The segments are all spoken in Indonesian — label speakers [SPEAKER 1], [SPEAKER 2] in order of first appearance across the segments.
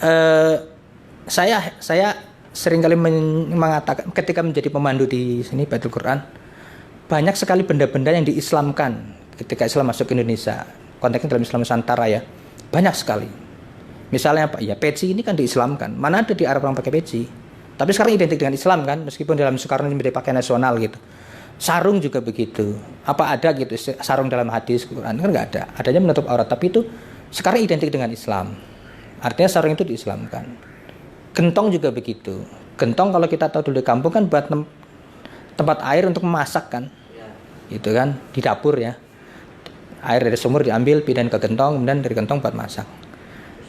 [SPEAKER 1] eh, saya seringkali mengatakan ketika menjadi pemandu di sini Baitul Quran, banyak sekali benda-benda yang diislamkan ketika Islam masuk ke Indonesia. Konteksnya dalam Islam Nusantara ya, banyak sekali. Misalnya apa? Ya peci ini kan diislamkan. Mana ada di Arab orang pakai peci? Tapi sekarang identik dengan Islam kan, meskipun dalam sekarang menjadi pakaian nasional gitu. Sarung juga begitu. Apa ada gitu sarung dalam hadis Quran? Kan nggak ada. Adanya menutup aurat, tapi itu sekarang identik dengan Islam. Artinya sarung itu diislamkan. Gentong juga begitu. Gentong kalau kita tahu dulu di kampung kan buat tempat air untuk memasak kan. Gitu kan, di dapur ya. Air dari sumur diambil, pindahin ke gentong, kemudian dari gentong buat masak.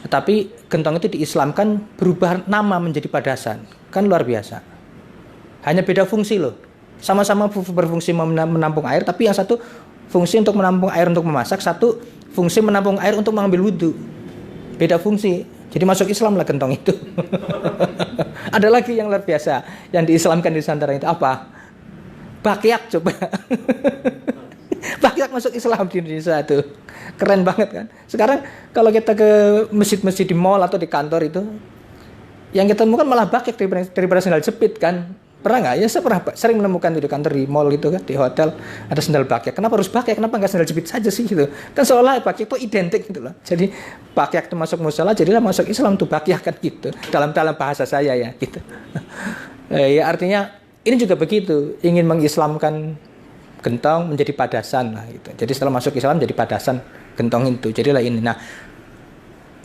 [SPEAKER 1] Tetapi gentong itu diislamkan berubah nama menjadi padasan. Kan luar biasa. Hanya beda fungsi loh. Sama-sama berfungsi menampung air, tapi yang satu fungsi untuk menampung air untuk memasak, satu fungsi menampung air untuk mengambil wudhu. Beda fungsi. Jadi masuk Islam lah gentong itu. Ada lagi yang luar biasa yang diislamkan di Nusantara itu apa? Bakyak coba. Bakyak masuk Islam di Indonesia itu. Keren banget kan. Sekarang kalau kita ke masjid-masjid di mall atau di kantor itu, yang kita temukan malah bakyak daripada sandal jepit kan. Pernah nggak? Ya saya pernah sering menemukan di kantor, di mall gitu kan, di hotel ada sandal bakyak. Kenapa harus bakyak? Kenapa nggak sandal jepit saja sih gitu? Kan seolah bakyak itu identik gitu loh. Jadi bakyak itu masuk musala, jadilah masuk Islam tuh bakyak kan gitu. Dalam bahasa saya ya gitu. Ya artinya ini juga begitu, ingin mengislamkan gentong menjadi padasan lah gitu. Jadi setelah masuk Islam jadi padasan gentong itu. Jadilah ini. Nah,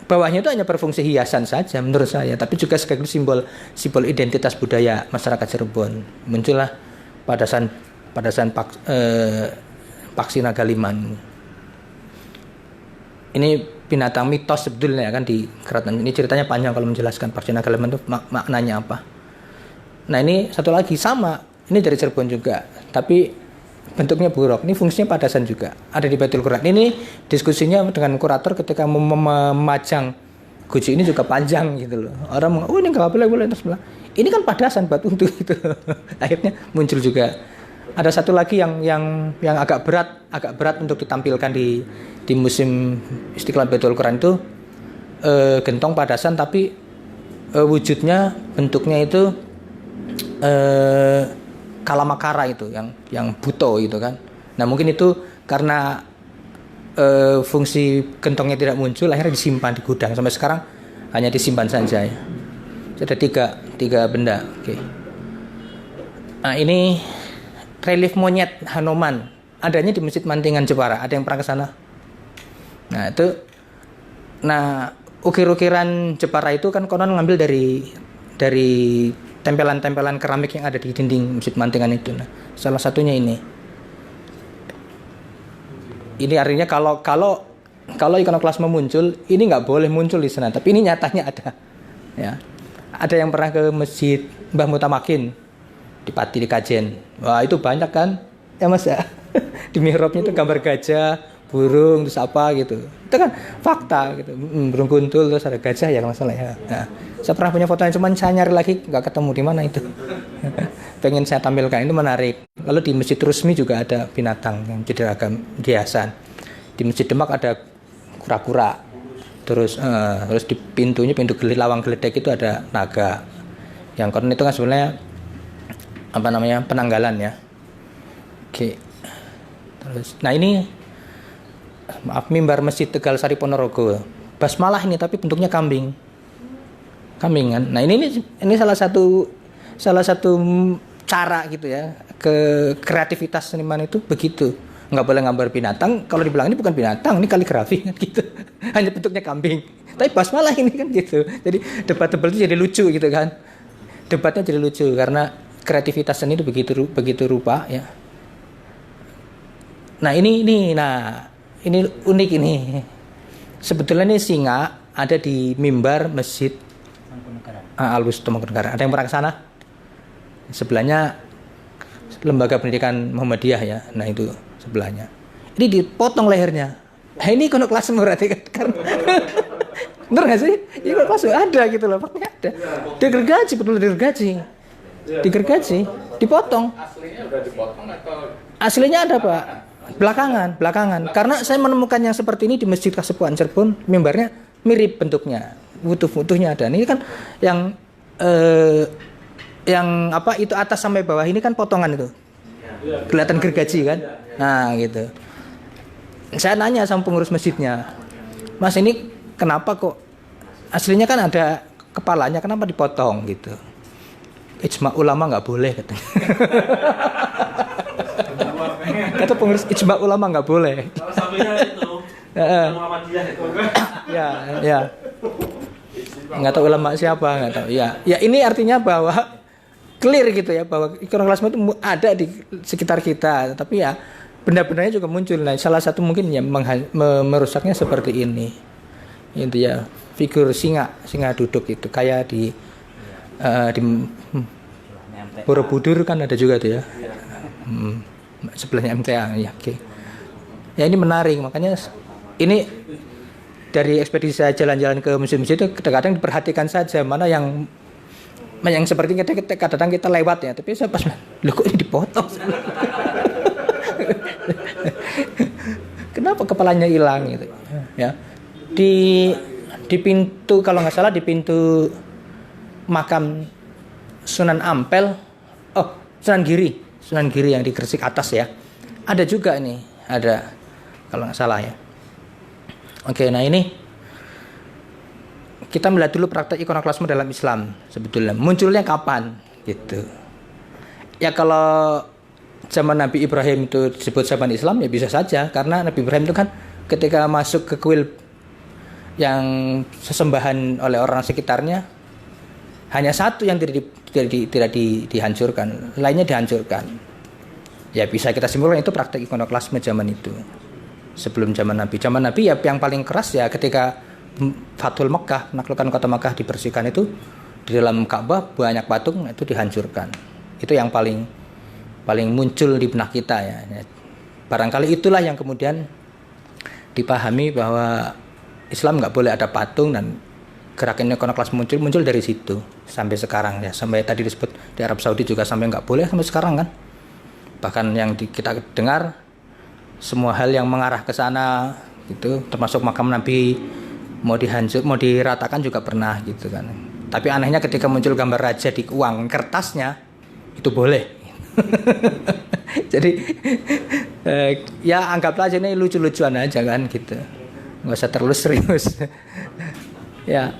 [SPEAKER 1] bawahnya itu hanya berfungsi hiasan saja menurut saya, tapi juga sekaligus simbol identitas budaya masyarakat Cirebon. Muncullah padasan Paksi Nagaliman. Ini binatang mitos sebetulnya kan di keraton. Ini ceritanya panjang kalau menjelaskan Paksi Nagaliman itu maknanya apa. Nah, ini satu lagi sama. Ini dari Cirebon juga, tapi bentuknya buruk. Ini fungsinya padasan juga. Ada di Baitul Quran. Ini diskusinya dengan kurator ketika memajang guci ini juga panjang gitu loh. Orang oh ini nggak boleh terus bilang. Ini kan padasan buat untuk itu. Akhirnya muncul juga. Ada satu lagi yang agak berat untuk ditampilkan di musim Istiqlal Baitul Quran itu gentong padasan, tapi wujudnya bentuknya itu kalamakara itu yang buto gitu kan. Nah mungkin itu karena fungsi gentongnya tidak muncul, akhirnya disimpan di gudang sampai sekarang hanya disimpan saja ya. Ada tiga benda. Oke. Nah ini relief monyet Hanoman adanya di Masjid Mantingan Jepara. Ada yang pernah ke sana? Nah itu, ukir-ukiran Jepara itu kan konon ngambil dari tempelan-tempelan keramik yang ada di dinding Masjid Mantingan itu. Nah, salah satunya ini. Ini artinya kalau ikonoklasme muncul, ini nggak boleh muncul di sana. Tapi ini nyatanya ada. Ya, ada yang pernah ke Masjid Mbah Mutamakin di Pati di Kajen. Wah itu banyak kan? Ya mas ya. Di mihrabnya itu gambar gajah, burung, terus apa gitu. Itu kan fakta gitu. Burung kuntul terus ada gajah ya kalau salah ya. Nah, saya pernah punya fotonya, cuman saya nyari lagi nggak ketemu di mana itu. Pengen saya tampilkan, itu menarik. Lalu di Masjid Rusmi juga ada binatang yang jadi ragam hiasan. Di Masjid Demak ada kura-kura. Terus di pintu lawang geledek itu ada naga. Yang konon itu kan sebenarnya penanggalan ya. Oke. Terus, nah ini mimbar Masjid Tegal Sari Ponorogo. Basmalah ini tapi bentuknya kambing kan. Nah ini salah satu cara gitu ya, ke kreativitas seniman itu begitu. Nggak boleh gambar binatang, kalau dibilang ini bukan binatang, ini kaligrafi kan gitu. Hanya bentuknya kambing. Tapi basmalah ini kan gitu. Jadi debat-debat itu jadi lucu gitu kan. Debatnya jadi lucu karena kreativitas seni itu begitu rupa ya. Nah ini unik ini. Sebetulnya ini singa ada di mimbar Masjid Al-Wus Mangkunegaran. Ada yang pernah ke sana? Sebelahnya Lembaga Pendidikan Muhammadiyah ya. Nah itu sebelahnya. Ini dipotong lehernya. Nah, ini ikonoklasme berarti kan. Bener nggak sih? Ikonoklasme ada gitu loh. Faknya ada. Digergaji, betul digergaji. Dipotong.
[SPEAKER 2] Aslinya udah dipotong atau?
[SPEAKER 1] Aslinya ada Pak. Belakangan. Karena saya menemukan yang seperti ini di Masjid Kasepuhan Cirebon, mimbarnya mirip bentuknya. utuh-utuhnya ada. Ini kan yang apa itu atas sampai bawah ini kan potongan itu. Kelihatan gergaji kan? Nah, gitu. Saya nanya sama pengurus masjidnya, Mas ini kenapa kok aslinya kan ada kepalanya, kenapa dipotong gitu? Ijma ulama nggak boleh katanya. Kata pengurus ijma ulama nggak boleh.
[SPEAKER 2] Kalau sampingnya itu Muhammadiyah itu.
[SPEAKER 1] Ya. Nggak tahu ulama siapa, nggak tahu. Ya ini artinya bahwa clear gitu ya, bahwa ikonoklasme itu ada di sekitar kita, tapi ya benda-bendanya juga muncul. Nah, salah satu mungkin yang merusaknya seperti ini. Itu ya, figur singa duduk itu kayak di Borobudur kan ada juga tuh ya. Sebelahnya MTA ya, oke. Ya ini menarik, makanya ini dari ekspedisi saya jalan-jalan ke museum-museum itu kadang-kadang diperhatikan saja mana yang seperti kadang-kadang kita lewat ya, tapi saya pas loh kok ini dipotong. Kenapa kepalanya hilang gitu ya. Di pintu, kalau nggak salah di pintu makam Sunan Ampel, Sunan Giri yang di Gresik atas ya, ada juga ini, ada kalau nggak salah ya. Oke, nah ini kita melihat dulu praktek ikonoklasme dalam Islam sebetulnya munculnya kapan gitu. Ya kalau zaman Nabi Ibrahim itu disebut zaman Islam ya bisa saja, karena Nabi Ibrahim itu kan ketika masuk ke kuil yang sesembahan oleh orang sekitarnya hanya satu yang tidak dihancurkan, lainnya dihancurkan. Ya bisa kita simpulkan itu praktek ikonoklasme zaman itu. Sebelum zaman Nabi ya yang paling keras ya ketika Fathul Mekah, menaklukkan kota Mekah, dibersihkan itu di dalam Ka'bah banyak patung itu dihancurkan. Itu yang paling muncul di benak kita ya. Barangkali itulah yang kemudian dipahami bahwa Islam nggak boleh ada patung, dan gerakan ikonoklasme muncul dari situ sampai sekarang ya. Sampai tadi disebut di Arab Saudi juga sampai nggak boleh sampai sekarang kan. Bahkan yang kita dengar semua hal yang mengarah ke sana itu termasuk makam Nabi mau diratakan juga pernah gitu kan. Tapi anehnya ketika muncul gambar raja di uang kertasnya itu boleh. Jadi ya anggaplah aja ini lucu-lucuan aja kan gitu, nggak usah terlalu serius. Ya,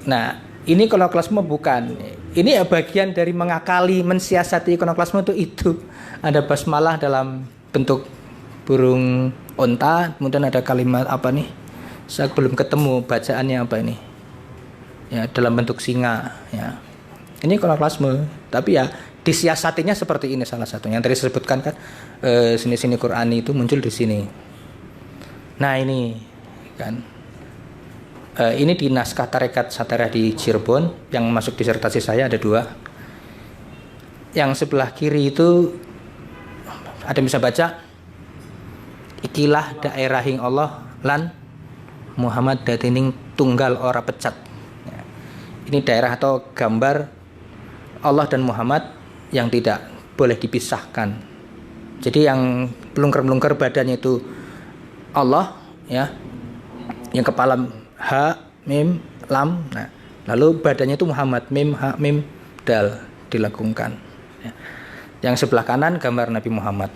[SPEAKER 1] nah ini ikonoklasme bukan. Ini ya bagian dari mengakali, mensiasati ikonoklasme itu ada basmalah dalam bentuk burung onta, kemudian ada kalimat apa nih? Saya belum ketemu bacaannya apa ini. Ya, dalam bentuk singa ya. Ini ikonoklasme, tapi ya disiasatinya seperti ini salah satunya. Yang tadi disebutkan kan sini-sini Qur'ani itu muncul di sini. Nah, ini kan ini di naskah Tarekat Saterah di Cirebon yang masuk disertasi saya ada 2. Yang sebelah kiri itu ada yang bisa baca, ikilah daerahing Allah lan Muhammad datining tunggal ora pecat. Ya. Ini daerah atau gambar Allah dan Muhammad yang tidak boleh dipisahkan. Jadi yang pelungker-pelungker badannya itu Allah ya, yang kepala ha mim lam, nah lalu badannya itu Muhammad mim ha mim dal dilengkungkan. Ya. Yang sebelah kanan gambar Nabi Muhammad.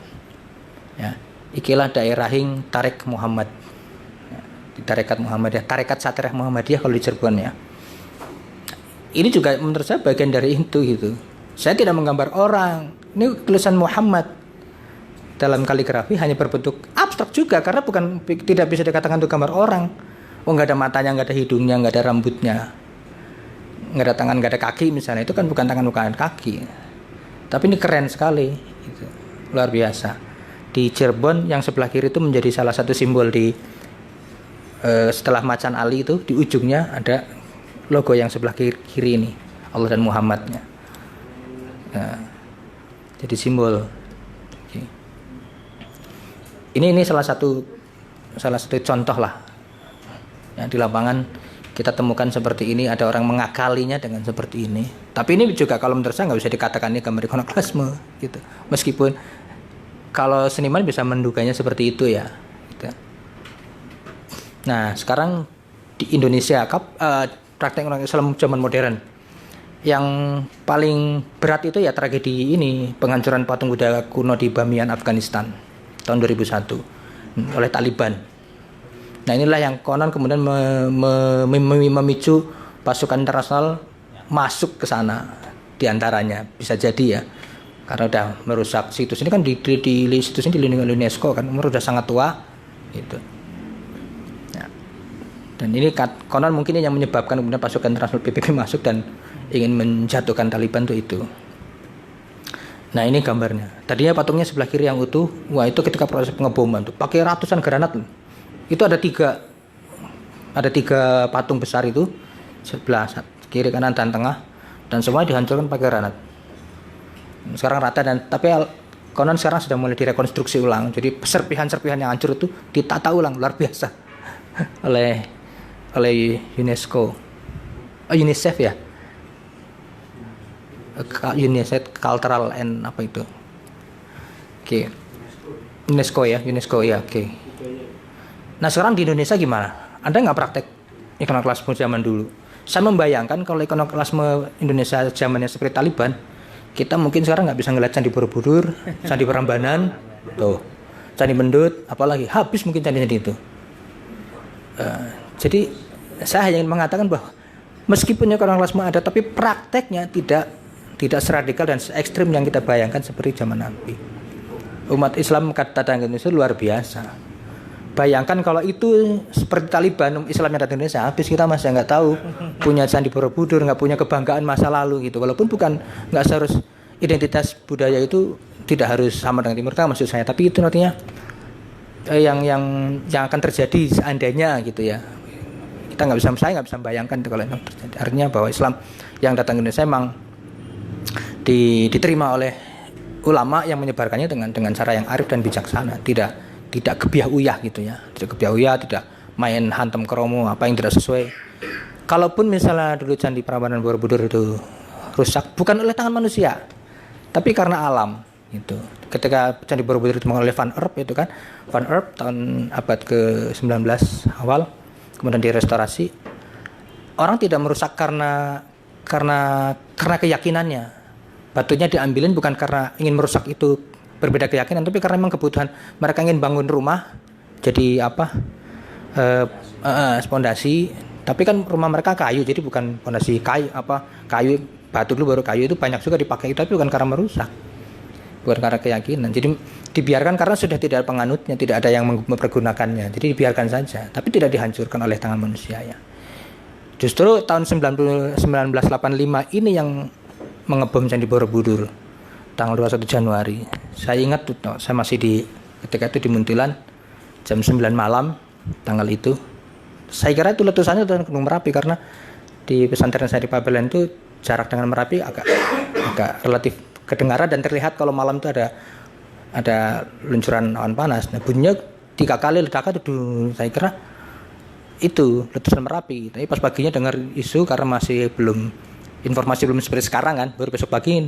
[SPEAKER 1] Ya. Ikilah daerahing Tarik Muhammad. Di Tarekat Muhammadiyah, Tarekat Saterah Muhammadiyah kalau di Cirebon ya. Ini juga menurut saya bagian dari itu gitu. Saya tidak menggambar orang. Ini tulisan Muhammad dalam kaligrafi hanya berbentuk abstrak juga, karena tidak bisa dikatakan itu gambar orang. Nggak ada matanya, nggak ada hidungnya, nggak ada rambutnya, nggak ada tangan, nggak ada kaki misalnya. Itu kan bukan tangan, bukan kaki. Tapi ini keren sekali, gitu. Luar biasa. Di Cirebon yang sebelah kiri itu menjadi salah satu simbol di setelah macan Ali itu di ujungnya ada logo yang sebelah kiri ini Allah dan Muhammadnya. Nah, jadi simbol. Oke. Ini salah satu contoh lah. Ya, di lapangan kita temukan seperti ini, ada orang mengakalinya dengan seperti ini. Tapi ini juga kalau menurut saya nggak bisa dikatakan ini gambar ikonoklasme gitu. Meskipun kalau seniman bisa menduganya seperti itu ya. Gitu. Nah sekarang di Indonesia, praktek orang Islam zaman modern. Yang paling berat itu ya tragedi ini, penghancuran patung Buddha kuno di Bamiyan, Afghanistan tahun 2001 oleh Taliban. Nah inilah yang konon kemudian memicu pasukan internasional masuk ke sana, diantaranya bisa jadi ya, karena udah merusak situs ini kan di situs ini dilindungi oleh UNESCO kan, umur udah sangat tua gitu. Nah, dan ini konon mungkin yang menyebabkan kemudian pasukan internasional PBB masuk dan ingin menjatuhkan Taliban itu. Nah ini gambarnya. Tadinya patungnya sebelah kiri yang utuh. Wah itu ketika proses pengeboman tuh pakai ratusan granat loh. Itu ada tiga patung besar itu sebelah kiri, kanan dan tengah, dan semua dihancurkan pakai granat. Sekarang rata dan tapi konon sekarang sudah mulai direkonstruksi ulang. Jadi serpihan-serpihan yang hancur itu ditata ulang luar biasa oleh UNESCO, UNICEF ya. UNICEF Cultural and apa itu? Oke. UNESCO ya. Oke. Nah sekarang di Indonesia gimana? Anda nggak praktek ikonoklasme zaman dulu? Saya membayangkan kalau ikonoklasme Indonesia zamannya seperti Taliban, kita mungkin sekarang nggak bisa ngeliat Candi Borobudur, Candi Prambanan, tuh, Candi Mendut, apalagi habis mungkin candi-candi itu. Jadi saya hanya ingin mengatakan bahwa meskipun ikonoklasme ada, tapi prakteknya tidak seradikal dan se ekstrim yang kita bayangkan seperti zaman Nabi. Umat Islam kata Indonesia luar biasa. Bayangkan kalau itu seperti Taliban, Islam yang datang Indonesia, habis kita masih nggak tahu punya Candi Borobudur, nggak punya kebanggaan masa lalu gitu. Walaupun nggak seharus identitas budaya itu tidak harus sama dengan Timur Tengah maksud saya, tapi itu nantinya yang akan terjadi seandainya gitu ya. Saya nggak bisa bayangkan itu kalau itu terjadi. Artinya bahwa Islam yang datang ke Indonesia memang diterima oleh ulama yang menyebarkannya dengan cara yang arif dan bijaksana, tidak gebiah uyah gitu ya, tidak main hantam kromo apa yang tidak sesuai. Kalaupun misalnya dulu Candi Prambanan Borobudur itu rusak bukan oleh tangan manusia, tapi karena alam gitu. Ketika Candi Borobudur itu oleh Van Erp itu kan, Van Erp tahun abad ke-19 awal kemudian direstorasi. Orang tidak merusak karena keyakinannya. Batunya diambilin bukan karena ingin merusak itu berbeda keyakinan, tapi karena memang kebutuhan mereka ingin bangun rumah jadi fondasi, tapi kan rumah mereka kayu jadi bukan fondasi kayu batu dulu baru kayu, itu banyak juga dipakai tapi bukan karena merusak, bukan karena keyakinan. Jadi dibiarkan karena sudah tidak ada penganutnya, tidak ada yang mempergunakannya, jadi dibiarkan saja tapi tidak dihancurkan oleh tangan manusia ya. Justru tahun 1985 ini yang mengebom Candi Borobudur tanggal 21 Januari. Saya ingat tuh, saya masih ketika itu di Muntilan jam 9 malam tanggal itu. Saya kira itu letusannya dari Gunung Merapi karena di pesantren saya di Pabelen itu jarak dengan Merapi agak relatif kedengaran dan terlihat kalau malam itu ada luncuran awan panas. Nah bunyinya 3 kali ledakan itu, saya kira itu letusan Merapi. Tapi pas paginya dengar isu karena masih informasi belum seperti sekarang kan, baru besok pagi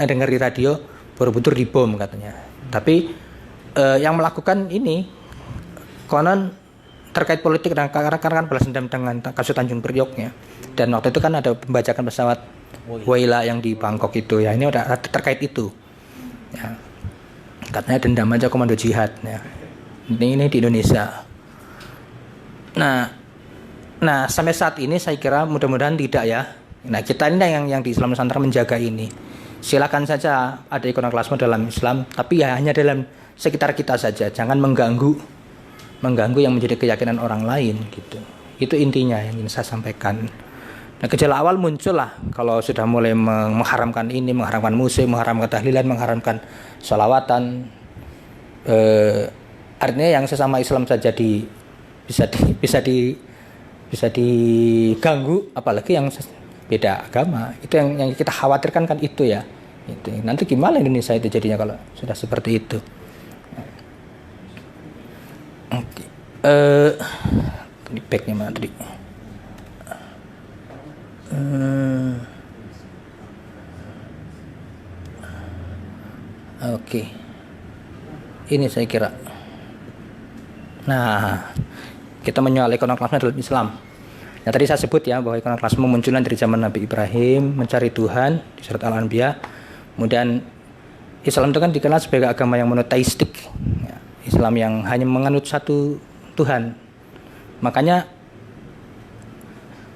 [SPEAKER 1] dengar di radio Borobudur dibom katanya. Tapi yang melakukan ini konon terkait politik dan karena kan balas dendam dengan kasus Tanjung Priok ya. Dan waktu itu kan ada pembajakan pesawat Waila yang di Bangkok itu ya. Ini udah terkait itu. Ya. Katanya dendam aja komando jihad ya. Ini di Indonesia. Nah sampai saat ini saya kira mudah-mudahan tidak ya. Nah kita ini yang di Islam Nusantara menjaga ini. Silakan saja ada ikonoklasme dalam Islam, tapi ya hanya dalam sekitar kita saja. Jangan mengganggu yang menjadi keyakinan orang lain gitu. Itu intinya yang ingin saya sampaikan. Nah gejala awal muncul lah kalau sudah mulai mengharamkan ini, mengharamkan musik, mengharamkan tahlilan, mengharamkan sholawatan. Artinya yang sesama Islam saja bisa diganggu, apalagi yang beda agama. Itu yang kita khawatirkan kan itu ya. Itu. Nanti gimana Indonesia itu jadinya kalau sudah seperti itu. Oke. Ini backnya mana tadi? Oke. Ini saya kira. Nah, kita menyoal ikonoklasme dalam Islam. Nah tadi saya sebut ya bahwa ikonoklasme munculnya dari zaman Nabi Ibrahim mencari Tuhan di surat Al-Anbiya. Kemudian Islam itu kan dikenal sebagai agama yang monoteistik, ya, Islam yang hanya menganut satu Tuhan. Makanya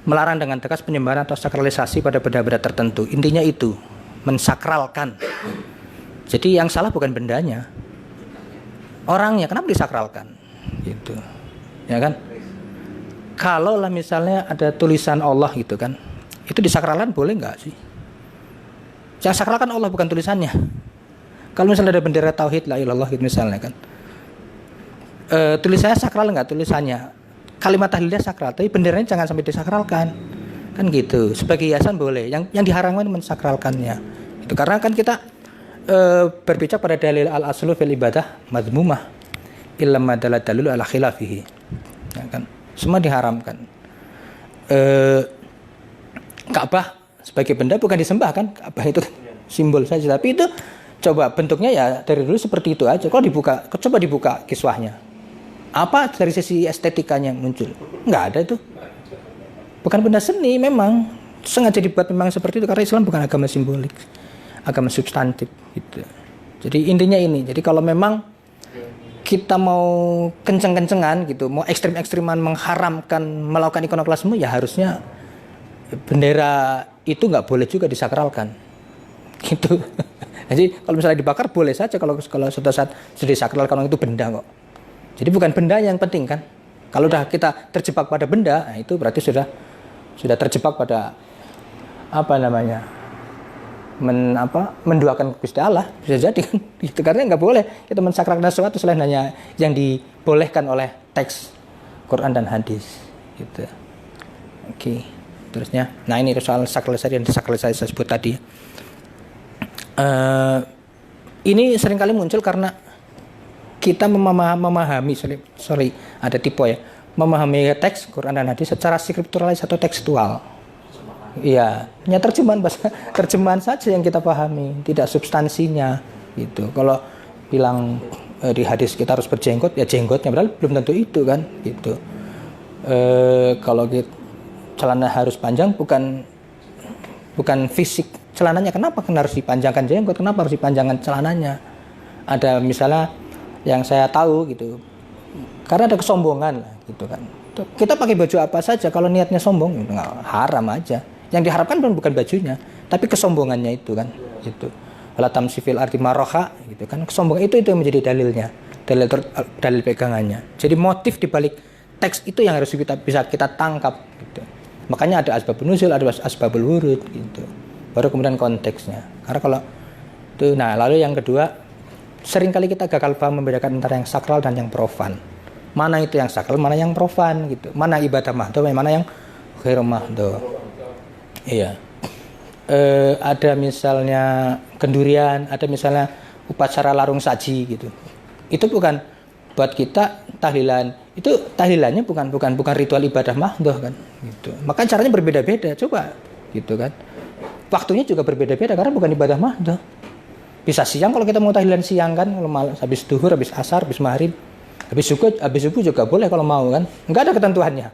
[SPEAKER 1] melarang dengan tegas penyembahan atau sakralisasi pada benda-benda tertentu. Intinya itu mensakralkan. Jadi yang salah bukan bendanya, orangnya. Kenapa disakralkan? Gitu, ya kan? Kalau lah misalnya ada tulisan Allah gitu kan, itu disakralkan boleh nggak sih? Yang sakralkan Allah bukan tulisannya. Kalau misalnya ada bendera tauhid la ilallah gitu misalnya kan, tulisannya sakral nggak tulisannya? Kalimat tahlilnya sakral, tapi benderanya jangan sampai disakralkan, kan gitu. Sebagai hiasan boleh. Yang diharamkan mensakralkannya. Itu karena kan kita berbicara pada dalil al aslu fil ibadah madmumah illam madalat dalil ala khilafihi. Ya kan? Semua diharamkan. Ka'bah sebagai benda bukan disembah kan? Ka'bah itu kan simbol saja, tapi itu coba bentuknya ya dari dulu seperti itu aja. Kalau dibuka, coba dibuka kiswahnya. Apa dari sisi estetikanya muncul? Nggak ada itu. Bukan benda seni memang. Sengaja dibuat memang seperti itu karena Islam bukan agama simbolik, agama substantif gitu. Jadi intinya ini. Jadi kalau memang kita mau kenceng-kencengan gitu, mau ekstrim-ekstriman mengharamkan melakukan ikonoklasme, ya harusnya bendera itu nggak boleh juga disakralkan. Gitu. Jadi kalau misalnya dibakar boleh saja kalau suatu saat sudah disakralkan itu benda kok. Jadi bukan benda yang penting kan. Kalau udah kita terjebak pada benda, nah itu berarti sudah terjebak pada apa namanya? Menduakan Gusti Allah. Bisa jadi kan. Itu karena nggak boleh kita mensakralkan sesuatu selain hanya yang dibolehkan oleh teks Quran dan hadis. Gitu. Oke. Terusnya, nah ini soal sakralisasi dan desakralisasi saya sebut tadi. Ini seringkali muncul karena kita memahami ada tipe ya, memahami teks Quran dan hadis secara skripturalis atau tekstual. Iya, hanya terjemahan saja yang kita pahami, tidak substansinya gitu. Kalau bilang di hadis kita harus berjenggot, ya jenggotnya, padahal belum tentu itu kan gitu. Kalau celana harus panjang bukan fisik celananya, kenapa harus dipanjangkan jenggot, kenapa harus dipanjangkan celananya? Ada misalnya yang saya tahu gitu, karena ada kesombongan lah gitu kan. Kita pakai baju apa saja kalau niatnya sombong, nggak haram aja. Yang diharapkan bukan bajunya, tapi kesombongannya itu kan gitu. Wala tamsifil ardi maroha gitu kan. Kesombongan itu yang menjadi dalilnya, dalil pegangannya. Jadi motif dibalik teks itu yang harus bisa kita tangkap gitu. Makanya ada asbabun nuzul, ada asbabul wurud gitu. Baru kemudian konteksnya. Karena kalau itu, nah lalu yang kedua, seringkali kita gagal paham membedakan antara yang sakral dan yang profan. Mana itu yang sakral, mana yang profan gitu. Mana ibadah mahdoh, mana yang ghairu mahdoh. Iya. Ada misalnya kendurian, ada misalnya upacara larung saji gitu. Itu bukan buat kita tahlilan. Itu tahlilannya bukan ritual ibadah mahdoh kan gitu. Maka caranya berbeda-beda, coba gitu kan. Waktunya juga berbeda-beda karena bukan ibadah mahdoh. Bisa siang kalau kita mau tahlilan siang kan, kalau malam habis duhur, habis asar, habis maghrib, habis subuh juga boleh kalau mau kan. Enggak ada ketentuannya.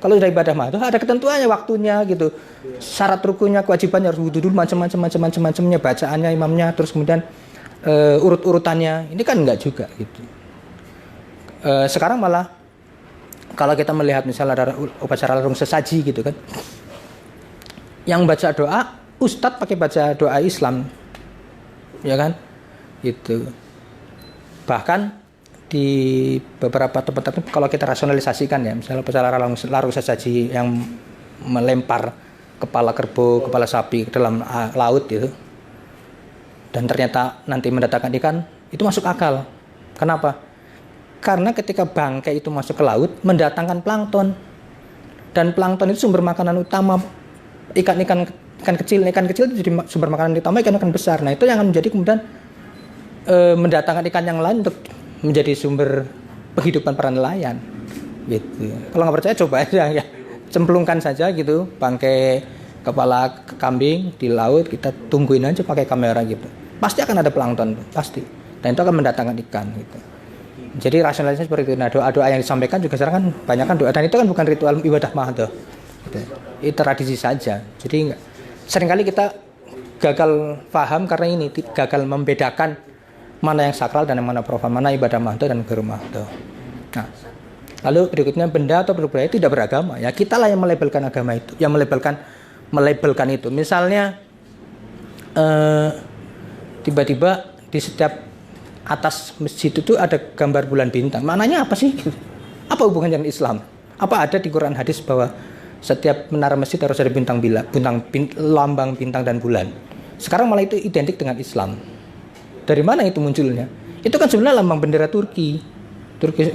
[SPEAKER 1] Kalau udah ibadah mahdoh ada ketentuannya waktunya gitu. Syarat rukunnya, kewajibannya harus wudu dulu, macam-macamnya, bacaannya imamnya, terus kemudian urut-urutannya. Ini kan enggak juga gitu. Sekarang malah kalau kita melihat misalnya ada upacara larung sesaji gitu kan. Yang baca doa, ustadz pakai baca doa Islam. Ya kan, gitu. Bahkan di beberapa tempat tertentu kalau kita rasionalisasikan ya, misalnya upacara larung sesaji yang melempar kepala kerbau, kepala sapi ke dalam laut gitu, dan ternyata nanti mendatangkan ikan, itu masuk akal. Kenapa? Karena ketika bangkai itu masuk ke laut mendatangkan plankton, dan plankton itu sumber makanan utama ikan kecil itu jadi sumber makanan utama ikan besar. Nah itu yang akan menjadi kemudian mendatangkan ikan yang lain untuk menjadi sumber penghidupan para nelayan gitu. Kalau nggak percaya coba aja ya, cemplungkan saja gitu bangkai kepala kambing di laut, kita tungguin aja pakai kamera gitu, pasti akan ada plankton pasti, dan itu akan mendatangkan ikan gitu. Jadi rasionalisasi seperti itu. Nah doa-doa yang disampaikan juga sekarang kan banyak kan doa, dan itu kan bukan ritual ibadah mahdoh. Gitu. Itu tradisi saja. Jadi seringkali kita gagal paham karena ini, gagal membedakan mana yang sakral dan yang mana profan, mana ibadah mahdoh dan ghairu mahdoh. Nah, lalu berikutnya benda atau produk budaya tidak beragama. Ya kitalah yang melabelkan agama itu, yang melabelkan itu. Misalnya tiba-tiba di setiap atas masjid itu ada gambar bulan bintang. Maknanya apa sih? Apa hubungannya dengan Islam? Apa ada di Quran hadis bahwa setiap menara masjid harus ada lambang bintang dan bulan? Sekarang malah itu identik dengan Islam. Dari mana itu munculnya? Itu kan sebenarnya lambang bendera Turki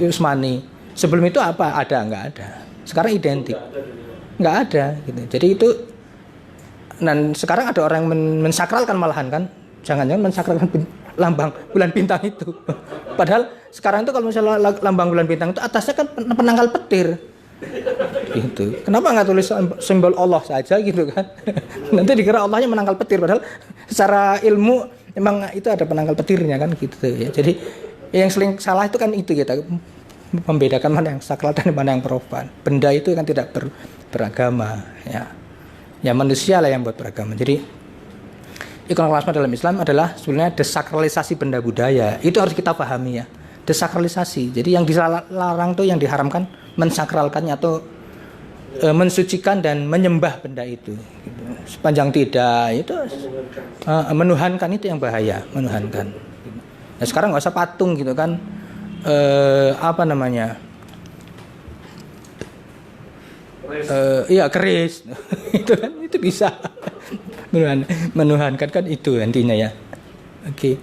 [SPEAKER 1] Utsmani. Sebelum itu apa? Ada? Enggak ada. Sekarang identik. Enggak ada gitu. Jadi itu, dan sekarang ada orang yang mensakralkan malahan kan. Jangan-jangan mensakralkan lambang bulan bintang itu. Padahal sekarang itu kalau misalnya lambang bulan bintang itu atasnya kan penangkal petir. Gitu. Kenapa nggak tulis simbol Allah saja gitu kan? Nanti dikira Allahnya menangkal petir, padahal secara ilmu memang itu ada penangkal petirnya kan gitu ya. Jadi yang sering salah itu kan itu kita membedakan mana yang sakral dan mana yang profan. Benda itu kan tidak beragama ya. Ya manusia lah yang buat beragama. Jadi ikonoklasme dalam Islam adalah sebenarnya desakralisasi benda budaya. Itu harus kita pahami ya. Desakralisasi. Jadi yang dilarang tuh, yang diharamkan mensakralkannya atau mensucikan dan menyembah benda itu. Gitu. Sepanjang tidak itu menuhankan, itu yang bahaya, menuhankan. Nah, sekarang nggak usah patung gitu kan, apa namanya? Iya keris, itu kan itu bisa menuhankan kan itu intinya ya. Oke.